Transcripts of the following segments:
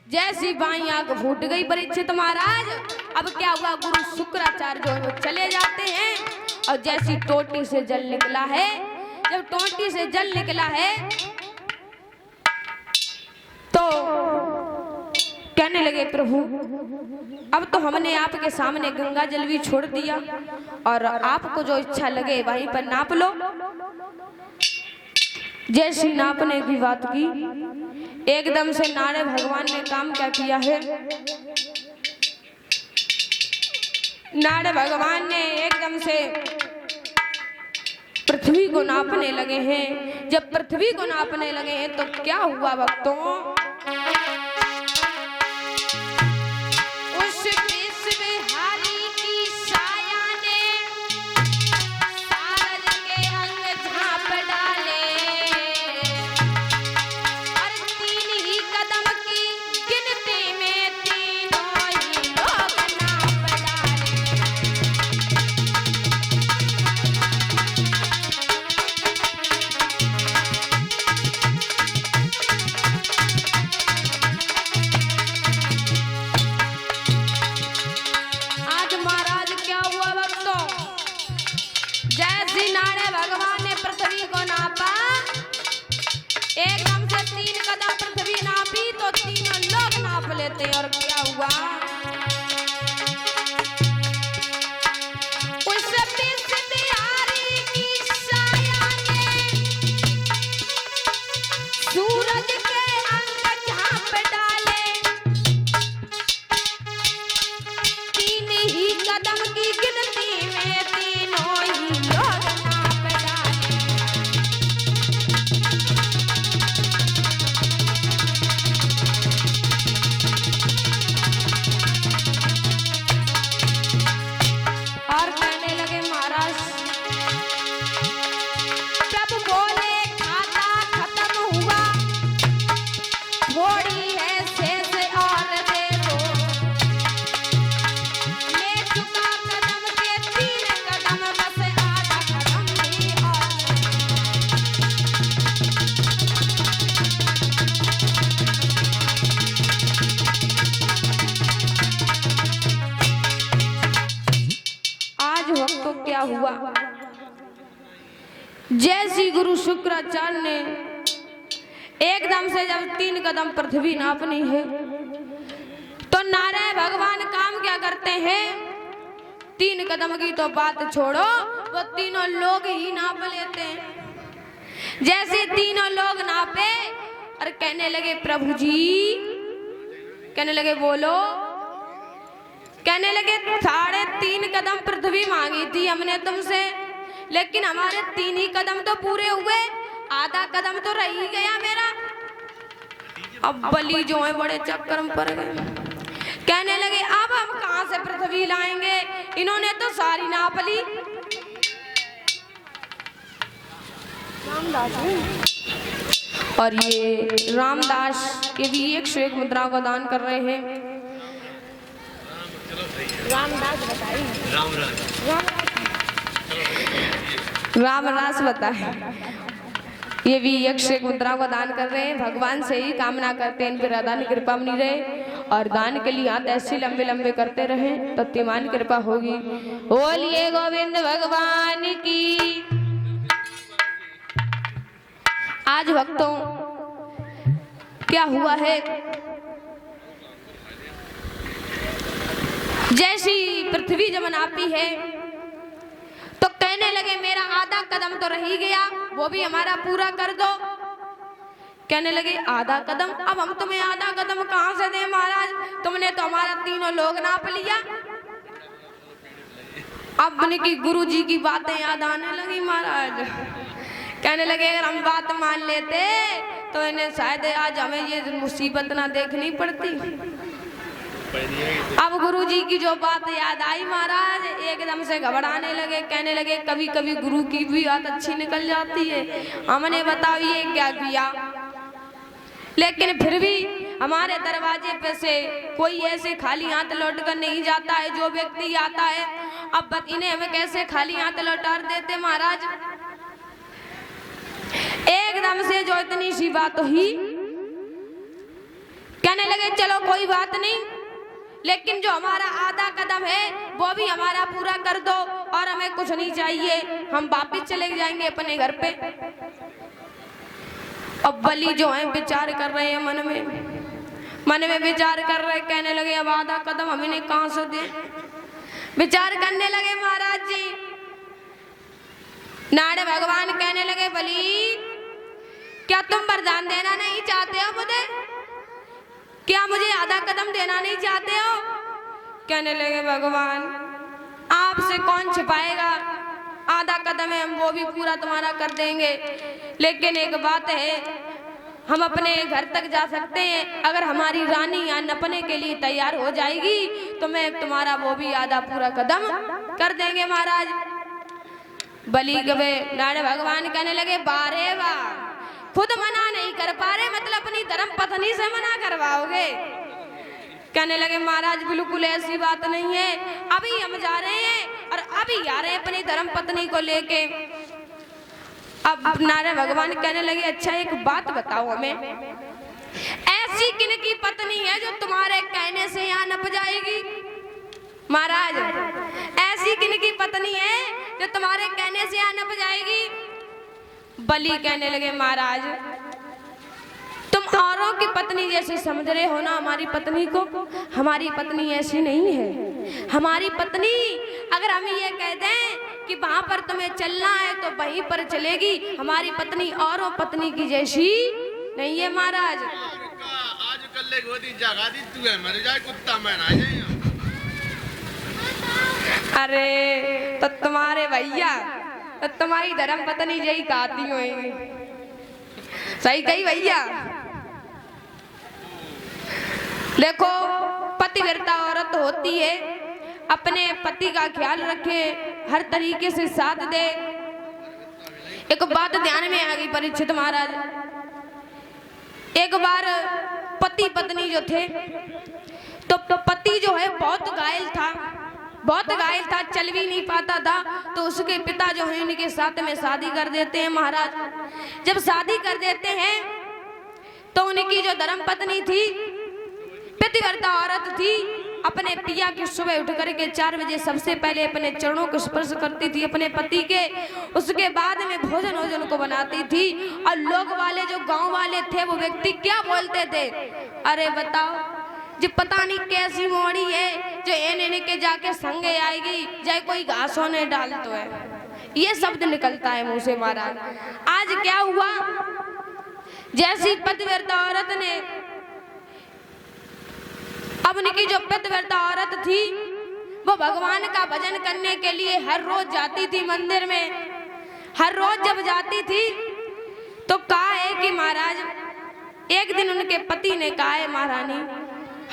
जैसी बाई आंख फूट गई परीक्षित महाराज। अब क्या हुआ, गुरु शुक्राचार्य जो है चले जाते हैं और जैसी टोटी से जल निकला है, जब टोटी से जल निकला है तो कहने लगे प्रभु अब तो हमने आपके सामने गंगा जल भी छोड़ दिया और आपको जो इच्छा लगे वहीं पर नाप लो। जैसी नापने की बात की, एकदम से नारायण भगवान ने काम क्या किया है, नारायण भगवान ने एकदम से पृथ्वी को नापने लगे हैं। जब पृथ्वी को नापने लगे हैं तो क्या हुआ भक्तों, उस विश्वविहारी की साया ने सारज के अंग झांप डाले और 3 ही कदम की गिनती में तीनों ही लोग नाप डाले। आज महाराज क्या हुआ भक्तों, जैसे नारायण भगवान ने पृथ्वी को नापा, एकदम से 3 कदम पृथ्वी नापी तो तीनों लोग नाप लेते। और क्या हुआ, उस विश्वविहारी की साया ने सूरज के अंग झांप डाले, 3 ही कदम की गिनती में तीनों ही लोग नाप डाले। और कहने लगे महाराज, प्रभु बोले खाता खत्म हुआ, थोड़ी है शेष और दे दो, ले चुका कदम के 3 कदम, बस आधा कदम भी और आज वक्त क्या हुआ, जैसी गुरु शुक्राचार्य ने एकदम से जब 3 कदम पृथ्वी नापनी है तो नारायण भगवान काम क्या करते हैं, 3 कदम की तो बात छोड़ो, वो तीनों लोग ही नाप लेते हैं। जैसे तीनों लोग नापे और कहने लगे प्रभु जी, कहने लगे बोलो, कहने लगे 3.5 कदम पृथ्वी मांगी थी हमने तुमसे, लेकिन हमारे 3 ही कदम तो पूरे हुए, आधा कदम तो रह ही गया मेरा। अब बलि जो है बड़े चक्कर में पड़ गए। कहने लगे अब हम कहां से पृथ्वी लाएंगे, इन्होंने तो सारी नाप ली। और ये रामदास ये भी 101 मुद्रा का दान कर रहे हैं। रामदास बताइए, रामदास बताए, ये भी 101 मुद्रा का दान कर रहे हैं। भगवान से ही कामना करते हैं इन पर अदान कृपा बनी रहे और दान के लिए हाथ ऐसे लंबे लंबे करते रहे तो तिमान कृपा होगी। बोलिए गोविंद भगवान की। आज भक्तों क्या हुआ है, जैसी पृथ्वी जब नापी है तो कहने लगे मेरा आधा कदम तो रह ही गया, वो भी हमारा पूरा कर दो। कहने लगे आधा कदम। अब हम तुम्हें आधा कदम कहाँ से दें महाराज, तुमने तो हमारा तीनों लोग नाप लिया। अब उनकी गुरु जी की बातें याद आने लगी महाराज। कहने लगे अगर हम बात मान लेते तो इन्हें शायद आज हमें ये मुसीबत ना देखनी पड़ती। अब गुरु जी की जो बात याद आई महाराज एकदम से घबराने लगे। कहने लगे कभी कभी गुरु की भी बात अच्छी निकल जाती है, हमने बताओ ये क्या किया। लेकिन फिर भी हमारे दरवाजे पे से कोई ऐसे खाली हाथ लौट कर नहीं जाता है। जो व्यक्ति आता है अब इन्हें हमें कैसे खाली हाथ लौटा देते महाराज। एकदम से जो इतनी सी बात हुई, कहने लगे चलो कोई बात नहीं, लेकिन जो हमारा आधा कदम है वो भी हमारा पूरा कर दो और हमें कुछ नहीं चाहिए, हम वापिस चले जाएंगे अपने घर पे। अब बलि जो है विचार कर रहे हैं मन में विचार कर रहे, कहने लगे अब आधा कदम हम इन्हें कहां से दें। विचार करने लगे महाराज जी। नारद भगवान कहने लगे बलि क्या तुम वरदान देना नहीं चाहते हो मुझे, क्या मुझे आधा कदम देना नहीं चाहते हो। कहने लगे भगवान आपसे कौन छिपाएगा, आधा कदम है हम वो भी पूरा तुम्हारा कर देंगे, लेकिन एक बात है हम अपने घर तक जा सकते हैं, अगर हमारी रानी यहाँ नपने के लिए तैयार हो जाएगी तो मैं तुम्हारा वो भी आधा पूरा कदम कर देंगे महाराज। बलि गए नारद भगवान कहने लगे बारे वाह, खुद मना नहीं कर पा रहे मतलब अपनी धर्म पत्नी से मना करवाओगे। कहने लगे महाराज बिल्कुल ऐसी बात नहीं है, अभी हम जा रहे हैं और अभी आ रहे हैं अपनी धर्म पत्नी को लेके। अब नारद भगवान कहने लगे अच्छा एक बात बताओ हमें, ऐसी किन की पत्नी है जो तुम्हारे कहने से यहाँ नप जाएगी। महाराज ऐसी किन की पत्नी है जो तुम्हारे कहने से यहाँ नप जाएगी। बलि कहने लगे महाराज तुम औरों की पत्नी जैसे समझ रहे हो ना हमारी पत्नी को, हमारी पत्नी ऐसी नहीं है। हमारी पत्नी अगर हम ये कह दें कि वहां पर तुम्हें चलना है तो वहीं पर चलेगी, हमारी पत्नी औरों पत्नी की जैसी नहीं है महाराज। आज कल गोदी जगा दी तू है मर जाए कुत्ता मैं ना जाए। अरे तो तुम्हारे भैया तो तुम्हारी धर्म पत्नी यही कहती होंगी, सही कही भैया। देखो पतिव्रता औरत होती है अपने पति का ख्याल रखे, हर तरीके से साथ दे। एक बात ध्यान में आ गई परीक्षित महाराज, एक बार पति पत्नी जो थे तो पति जो है बहुत घायल था, चल भी नहीं पाता था, तो उसके पिता जो है उनके साथ में शादी कर देते हैं महाराज। जब शादी कर देते हैं तो उनकी जो धर्म पत्नी थी पतिव्रता औरत थी, अपने पिया की सुबह उठ करके 4 बजे सबसे पहले अपने चरणों को स्पर्श करती थी अपने पति के, उसके बाद में भोजन को बनाती थी। और लोग वाले जो गांव वाले थे वो व्यक्ति क्या बोलते थे, अरे बताओ जो पता नहीं कैसी मोड़ी है जो एने के जाके संगे आएगी, जाए कोई घासों ने डाल तो है, ये शब्द निकलता है मुंह से महाराज। आज क्या हुआ, जैसी पतिव्रता औरत ने, अब उनकी जो पतिव्रता औरत थी वो भगवान का भजन करने के लिए हर रोज जाती थी मंदिर में। हर रोज जब जाती थी तो कहा है कि महाराज एक दिन उनके पति ने कहा है महारानी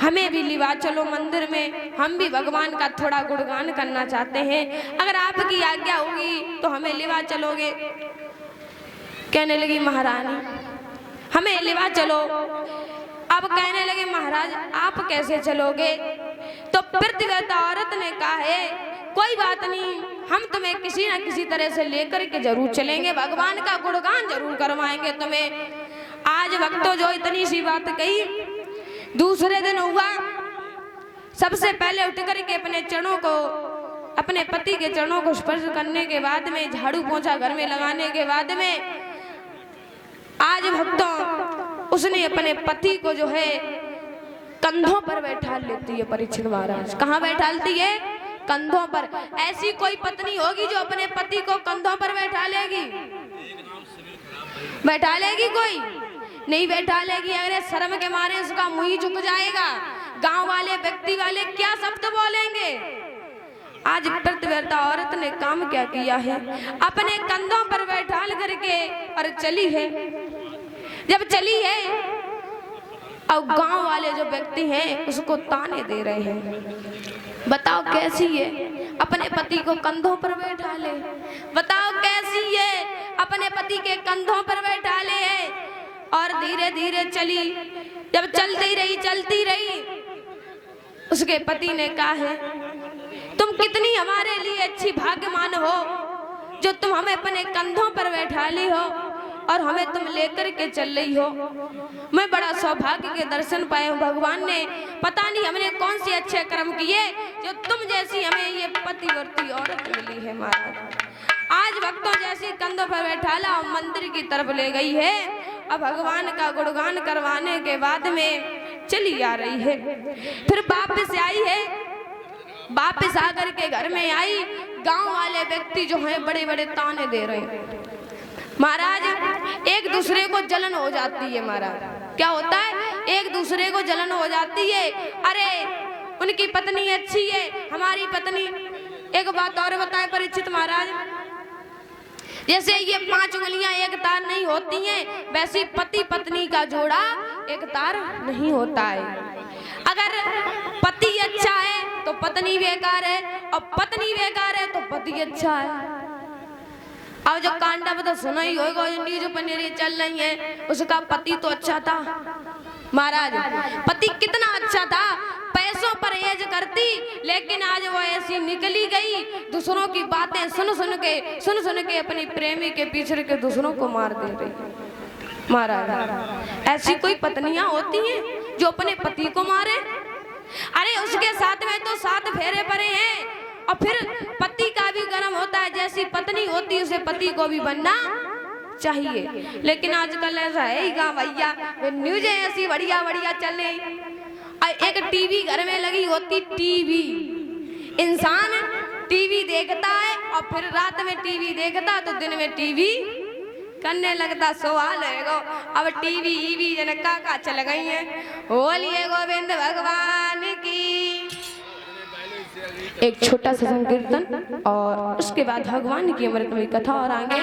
हमें भी लिवा चलो मंदिर में, हम भी भगवान का थोड़ा गुणगान करना चाहते हैं, अगर आपकी आज्ञा होगी तो हमें लिवा चलोगे। कहने लगी महारानी हमें लिवा चलो। अब कहने लगे महाराज आप कैसे चलोगे, तो पतिव्रता औरत ने कहा है कोई बात नहीं, हम तुम्हें किसी न किसी तरह से लेकर के जरूर चलेंगे, भगवान का गुणगान जरूर करवाएंगे तुम्हें। आज भक्तों जो इतनी सी बात कही, दूसरे दिन हुआ सबसे पहले उठ करके अपने चरणों को, अपने पति के चरणों को स्पर्श करने के बाद में झाड़ू पोंछा घर में लगाने के बाद में आज भक्तों उसने अपने पति को जो है कंधों पर बैठा लेती है परीक्षित महाराज। कहाँ बैठालती है, कंधों पर। ऐसी कोई पत्नी होगी जो अपने पति को कंधों पर बैठा लेगी कोई, नहीं बैठा लेगी, अरे शर्म के मारे उसका मुंह ही झुक जाएगा। गांव वाले व्यक्ति वाले क्या शब्द बोलेंगे। आज प्रतिव्रता औरत ने काम क्या किया है, अपने कंधों पर बैठा करके और चली है। जब चली है और गांव वाले जो व्यक्ति हैं उसको ताने दे रहे हैं। बताओ कैसी है, अपने पति को कंधों पर बैठा ले। बताओ कैसी है, अपने पति के कंधों पर बैठा ले है। और धीरे धीरे चली, जब चलती रही उसके पति ने कहा है, तुम कितनी हमारे लिए अच्छी भाग्यमान हो जो तुम हमें अपने कंधों पर बैठा ली हो और हमें तुम लेकर के चल रही हो। मैं बड़ा सौभाग्य के दर्शन पाए हूँ भगवान ने, पता नहीं हमने कौन से अच्छे कर्म किए जो तुम जैसी हमें ये पतिव्रती औरत मिली है। महाराज आज भक्तों जैसी कंधों पर बैठा ला और मंदिर की तरफ ले गई है। अब भगवान का गुणगान करवाने के बाद में चली आ रही है। फिर वापस आई है, वापस आकर के घर में आई, गांव वाले व्यक्ति जो हैं बड़े बड़े ताने दे रहे हैं। महाराज एक दूसरे को जलन हो जाती है। महाराज क्या होता है, एक दूसरे को जलन हो जाती है। अरे उनकी पत्नी अच्छी है, हमारी पत्नी। एक बात और बताए परीक्षित महाराज, जैसे ये 5 उंगलियां एक तार नहीं होती हैं, वैसे पति पत्नी का जोड़ा एक तार नहीं होता है। अगर पति अच्छा है तो पत्नी बेकार है, और पत्नी बेकार है तो पति अच्छा है। अब जो कांडा तो सुना ही होगा, जो पनेरी चल रही है, उसका पति तो अच्छा था। महाराज पति कितना अच्छा था, पैसों पर एज करती, लेकिन आज वो ऐसी निकली गई, दूसरों की बातें सुन सुन के अपनी प्रेमी के पीछे के दूसरों को मार दे रही। महाराज ऐसी कोई पत्नियां होती हैं जो अपने पति को मारे। अरे उसके साथ में तो 7 फेरे पड़े हैं, और फिर पति का भी गर्म होता है, जैसी पत्नी होती है उसे पति को भी बनना चाहिए। लेकिन आजकल ऐसा है ही कहाँ भैया, न्यूज ऐसी बढ़िया बढ़िया चल रही। और एक टीवी घर में लगी होती, टीवी इंसान टीवी देखता है और फिर रात में टीवी देखता तो दिन में टीवी करने लगता। सवाल है अब टीवी ईवी जनका का चल गई है। बोलिए गोविंद भगवान की। एक छोटा सा संकीर्तन और उसके बाद भगवान की अमृतमयी कथा और आगे